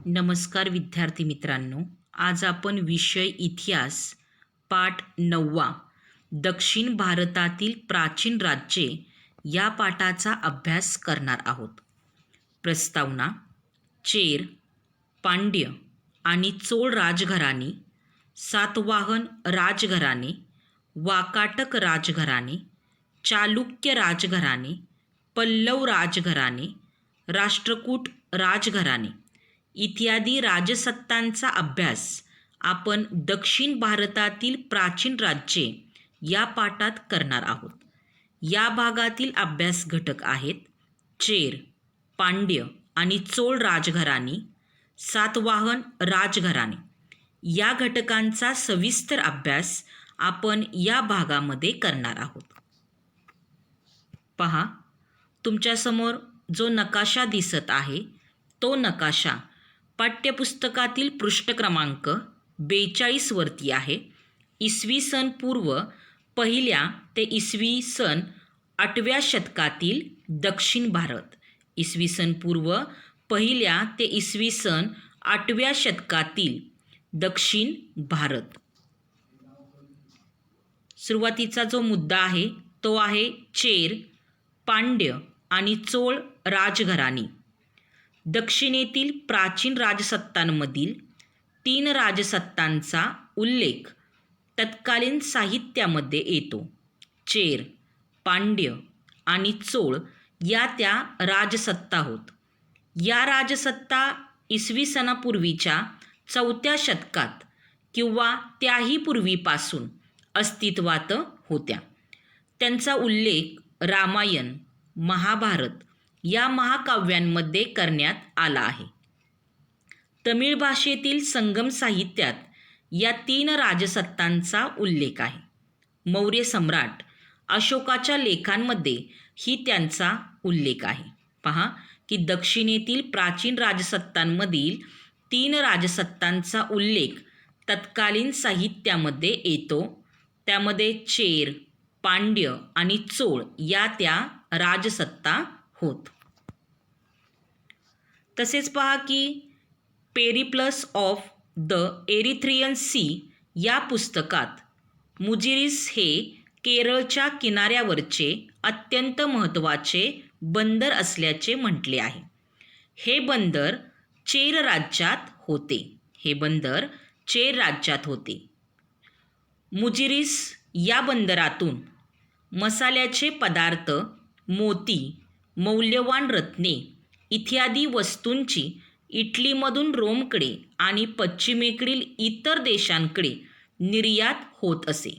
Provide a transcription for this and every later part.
नमस्कार विद्यार्थी मित्रांनो. आज आपण विषय इतिहास पाठ 9 दक्षिण भारतातील प्राचीन राज्ये या पाठाचा अभ्यास करणार आहोत. प्रस्तावना: चेर, पांड्य आणि चोळ राजघराणे, सातवाहन राजघराणे, वाकाटक राजघराणे, चालुक्य राजघराणे, पल्लव राजघराणे, राष्ट्रकूट राजघराणे इत्यादी राजसत्तांचा अभ्यास आपण दक्षिण भारतातील प्राचीन राज्ये या पाठात करणार आहोत. या भागातील अभ्यास घटक आहेत चेर, पांड्य आणि चोळ राजघराणे, सातवाहन राजघराणे. या घटकांचा सविस्तर अभ्यास आपण या भागामध्ये करणार आहोत. पहा, तुमच्यासमोर जो नकाशा दिसत आहे तो नकाशा पाठ्यपुस्तकातील पृष्ठ क्रमांक 42 वरती आहे. इसवी सन पूर्व पहिल्या ते इसवी सन 8व्या शतकातील दक्षिण भारत. इसवी सन पूर्व पहिल्या ते इसवी सन 8व्या शतकातील दक्षिण भारत. सुरुवातीचा जो मुद्दा आहे तो आहे चेर, पांड्य आणि चोळ राजघराणे. दक्षिणेतील प्राचीन राजसत्तांमधील 3 राजसत्तांचा उल्लेख तत्कालीन साहित्यामध्ये येतो. चेर, पांड्य आणि चोळ या त्या राजसत्ता होत. या राजसत्ता इसवी सनापूर्वीच्या 4थ्या शतकात किंवा त्याही पूर्वीपासून अस्तित्वात होत्या. त्यांचा उल्लेख रामायण, महाभारत या महाकाव्यांमध्ये करण्यात आला आहे. तमिळ भाषेतील संगम साहित्यात या 3 राजसत्तांचा उल्लेख आहे. मौर्य सम्राट अशोकाच्या लेखांमध्ये ही त्यांचा उल्लेख आहे. पहा की दक्षिणेतील प्राचीन राजसत्तांमधील 3 राजसत्तांचा उल्लेख तत्कालीन साहित्यामध्ये येतो. त्यामध्ये चेर, पांड्य आणि चोळ या त्या राजसत्ता होत. तसेच पहा की Periplus of the Erythraean Sea या पुस्तकात मुजिरीस हे केरळच्या किनाऱ्यावरचे अत्यंत महत्त्वाचे बंदर असल्याचे म्हटले आहे. हे बंदर चेर राज्यात होते. मुजिरीस या बंदरातून मसाल्याचे पदार्थ, मोती, मौल्यवान रत्ने इत्यादी वस्तूंची इटलीमधून रोमकडे आणि पश्चिमेकडील इतर देशांकडे निर्यात होत असे.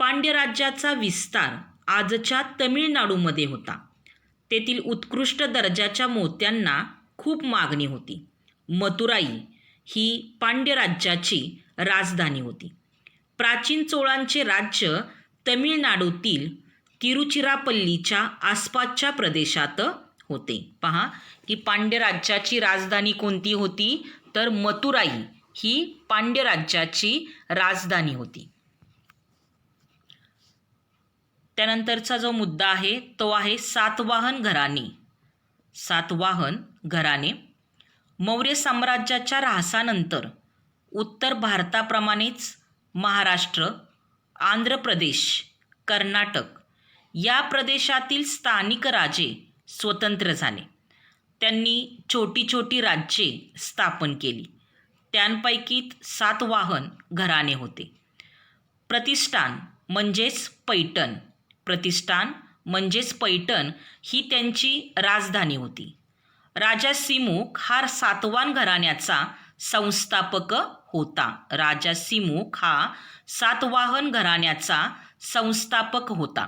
पांड्य राज्याचा विस्तार आजच्या तमिळनाडूमध्ये होता. तेथील उत्कृष्ट दर्जाच्या मोत्यांना खूप मागणी होती. मथुराई ही पांड्य राज्याची राजधानी होती. प्राचीन चोळांचे राज्य तमिळनाडूतील तिरुचिरापल्लीच्या आसपासच्या प्रदेशात होते. पहा की पांड्य राज्याची राजधानी कोणती होती, तर मथुराई ही पांड्य राज्याची राजधानी होती. त्यानंतरचा जो मुद्दा आहे तो आहे सातवाहन घराणे. मौर्य साम्राज्याच्या ऱ्हासानंतर उत्तर भारताप्रमाणेच महाराष्ट्र, आंध्र प्रदेश, कर्नाटक या प्रदेशातील स्थानिक राजे स्वतंत्र झाले. त्यांनी छोटी छोटी राज्ये स्थापन केली. त्यांपैकी सातवाहन घराणे होते. प्रतिष्ठान म्हणजेच पैठण ही त्यांची राजधानी होती. राजा सिमुक हा सातवाहन घराण्याचा संस्थापक होता.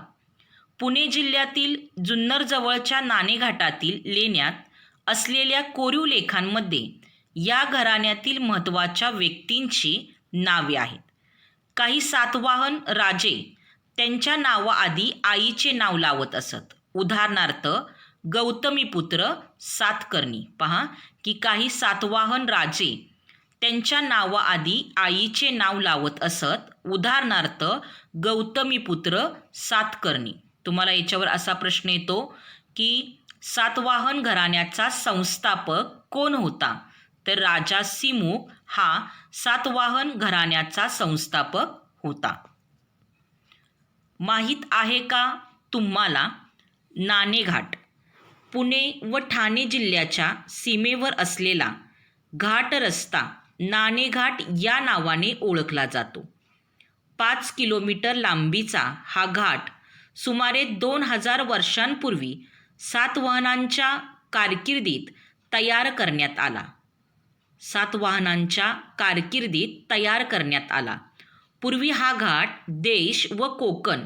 पुणे जिल्ह्यातील जुन्नर जवळच्या नाणेघाटातील लेण्यात असलेल्या कोरीव लेखांमध्ये या घराण्यातील महत्त्वाच्या व्यक्तींची नावे आहेत. काही सातवाहन राजे त्यांच्या नावाआधी आईचे नाव लावत असत. उदाहरणार्थ गौतमीपुत्र सातकर्णी. पहा की काही सातवाहन राजे त्यांच्या नावाआधी आईचे नाव लावत असत. उदाहरणार्थ गौतमीपुत्र सातकर्णी. तुम्हाला याच्यावर असा प्रश्न येतो की सातवाहन घराण्याचा संस्थापक कोण होता, तर राजा सिमुक हा सातवाहन घराण्याचा संस्थापक होता. माहीत आहे का तुम्हाला नाणेघाट पुणे व ठाणे जिल्ह्याच्या सीमेवर असलेला घाट रस्ता नाणेघाट या नावाने ओळखला जातो. 5 किलोमीटर लांबीचा हा घाट सुमारे 2000 वर्षांपूर्वी सातवाहनांच्या कारकिर्दीत तयार करण्यात आला. सातवाहनांच्या कारकिर्दीत तयार करण्यात आला. पूर्वी हा घाट देश व कोकण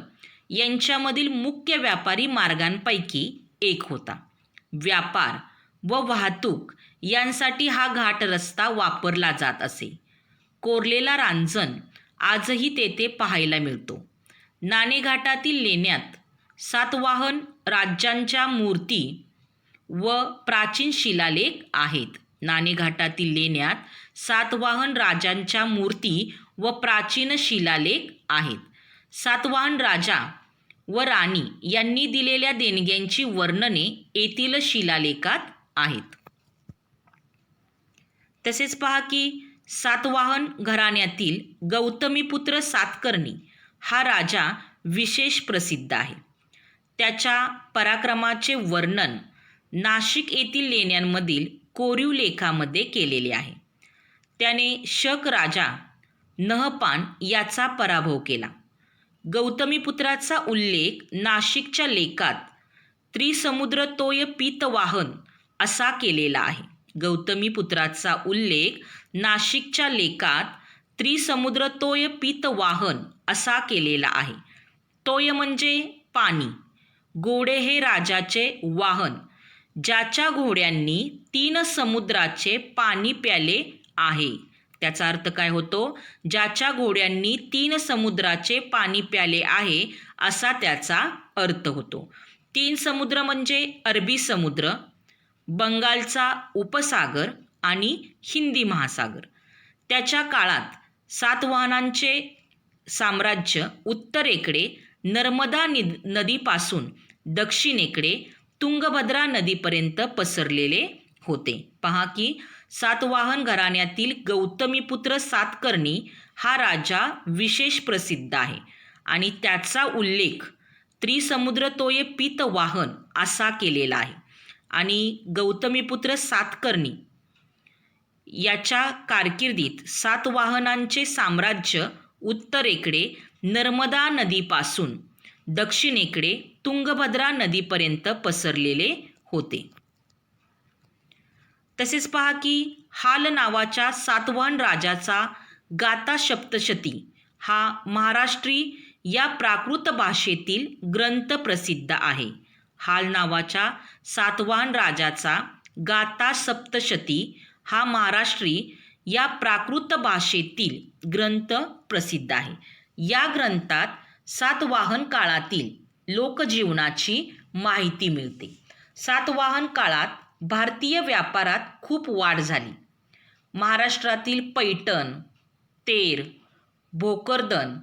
यांच्यामधील मुख्य व्यापारी मार्गांपैकी एक होता. व्यापार व वाहतूक यांसाठी हा घाट रस्ता वापरला जात असे. कोरलेला रांजण आजही तेथे पाहायला मिळतो. नाणेघाटातील लेण्यात सातवाहन राज्यांच्या मूर्ती व प्राचीन शिलालेख आहेत. नाणेघाटातील लेण्यात सातवाहन राजांच्या मूर्ती व प्राचीन शिलालेख आहेत. सातवाहन राजा व राणी यांनी दिलेल्या देणग्यांची वर्णने येथील शिलालेखात आहेत. तसेच पहा की सातवाहन घराण्यातील गौतमीपुत्र सातकर्णी हा राजा विशेष प्रसिद्ध आहे. त्याच्या पराक्रमाचे वर्णन नाशिक येथील लेण्यांमधील कोरीव लेखामध्ये केलेले आहे. त्याने शक राजा नहपान याचा पराभव केला. गौतमीपुत्राचा उल्लेख नाशिकच्या लेखात त्रिसमुद्र तोय पीतवाहन असा केलेला आहे. गौतमीपुत्राचा उल्लेख नाशिकच्या लेखात त्रिसमुद्र तोय पीतवाहन असा केलेला आहे. तोय म्हणजे पाणी, घोडे हे राजाचे वाहन ज्याच्या घोड्यांनी 3 समुद्राचे पाणी प्याले आहे. त्याचा अर्थ काय होतो? ज्याच्या घोड्यांनी 3 समुद्राचे पाणी प्याले आहे असा त्याचा अर्थ होतो. 3 समुद्र म्हणजे अरबी समुद्र, बंगालचा उपसागर आणि हिंदी महासागर. त्याच्या काळात सातवाहनांचे साम्राज्य उत्तरेकडे नर्मदा नदीपासून दक्षिणेकडे तुंगभद्रा नदीपर्यंत पसरलेले होते. पहा की सातवाहन घराण्यातील गौतमीपुत्र सातकर्णी हा राजा विशेष प्रसिद्ध आहे आणि त्याचा उल्लेख त्रिसमुद्र तोय पीतवाहन असा केलेला आहे. आणि गौतमीपुत्र सातकर्णी याच्या कारकिर्दीत सातवाहनांचे साम्राज्य उत्तरेकडे नर्मदा नदीपासून दक्षिणेकडे तुंगभद्रा नदीपर्यंत पसरलेले होते. तसेच पहा की हाल नावाच्या सातवाहन राजाचा गाथा सप्तशती हा महाराष्ट्री या प्राकृत भाषेतील ग्रंथ प्रसिद्ध आहे. हाल नावाच्या सातवाहन राजाचा गाथा सप्तशती हा महाराष्ट्री या प्राकृत भाषेतील ग्रंथ प्रसिद्ध आहे. या ग्रंथात सातवाहन काळातील लोकजीवनाची माहिती मिळते. सातवाहन काळात भारतीय व्यापारात खूप वाढ झाली. महाराष्ट्रातील पैठण, तेर, भोकरदन,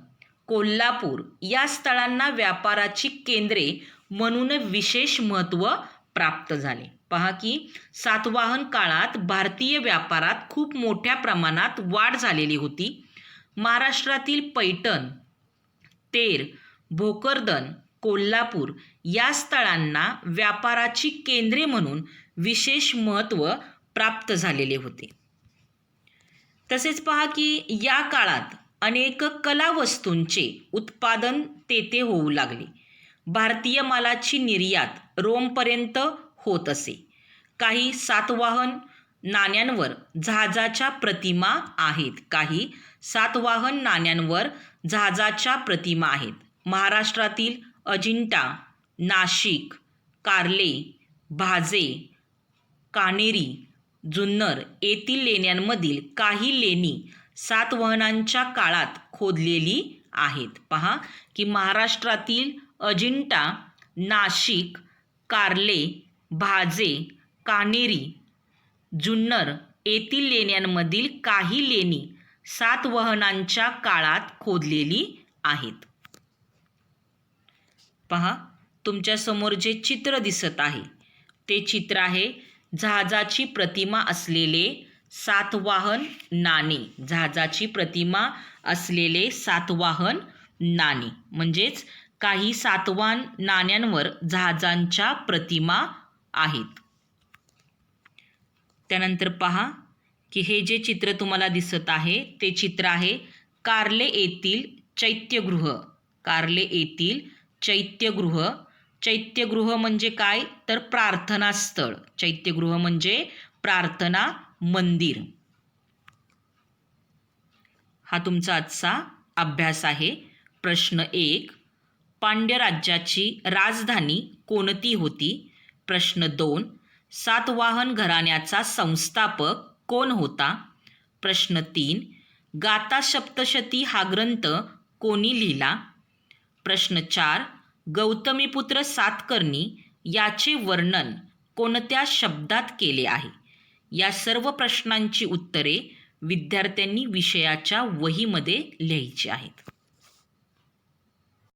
कोल्हापूर या स्थळांना व्यापाराची केंद्रे म्हणून विशेष महत्त्व प्राप्त झाले. पहा की सातवाहन काळात भारतीय व्यापारात खूप मोठ्या प्रमाणात वाढ झालेली होती. महाराष्ट्रातील पैठण, तेर, भोकरदन, कोल्हापूर या स्थळांना व्यापाराची केंद्रे म्हणून विशेष महत्त्व प्राप्त झालेले होते. तसेच पहा की या काळात अनेक कला वस्तूंचे उत्पादन तेथे होऊ लागले. भारतीय मालाची निर्यात रोमपर्यंत होत असे. काही सातवाहन नाण्यांवर जहाजाच्या प्रतिमा आहेत. काही सातवाहन नाण्यांवर जहाजाच्या प्रतिमा आहेत. महाराष्ट्रातील अजिंठा, नाशिक, कार्ले, भाजे, कानेरी, जुन्नर येथील लेण्यांमधील काही लेणी सातवाहनांच्या काळात खोदलेली आहेत. पहा की महाराष्ट्रातील अजिंठा, नाशिक, कार्ले, भाजे, कानेरी, जुन्नर येथील लेण्यांमधील काही लेणी सातवाहनांच्या काळात खोदलेली आहेत. पहा तुमच्यासमोर जे चित्र दिसत आहे ते चित्र आहे जहाजाची प्रतिमा असलेले सातवाहन नाणे, जहाजाची प्रतिमा असलेले सातवाहन नाणे, म्हणजेच काही सातवाहन नाण्यांवर जहाजांच्या प्रतिमा आहेत. त्यानंतर पहा की हे जे चित्र तुम्हाला दिसत आहे ते चित्र आहे कार्ले येथील चैत्यगृह. कार्ले येथील चैत्यगृह. चैत्यगृह म्हणजे काय, तर प्रार्थनास्थळ. चैत्यगृह म्हणजे प्रार्थना मंदिर. हा तुमचा आजचा अभ्यास आहे. प्रश्न 1, पांड्य राज्याची राजधानी कोणती होती? प्रश्न 2, सातवाहन घराण्याचा संस्थापक कोण होता? प्रश्न 3, गाथा सप्तशती हा ग्रंथ कोणी लिहिला? प्रश्न 4, गौतमीपुत्र सातकर्णी याचे वर्णन कोणत्या शब्दात केले आहे? या सर्व प्रश्नांची उत्तरे विद्यार्थ्यांनी विषयाच्या वहीमध्ये लिहायची आहेत.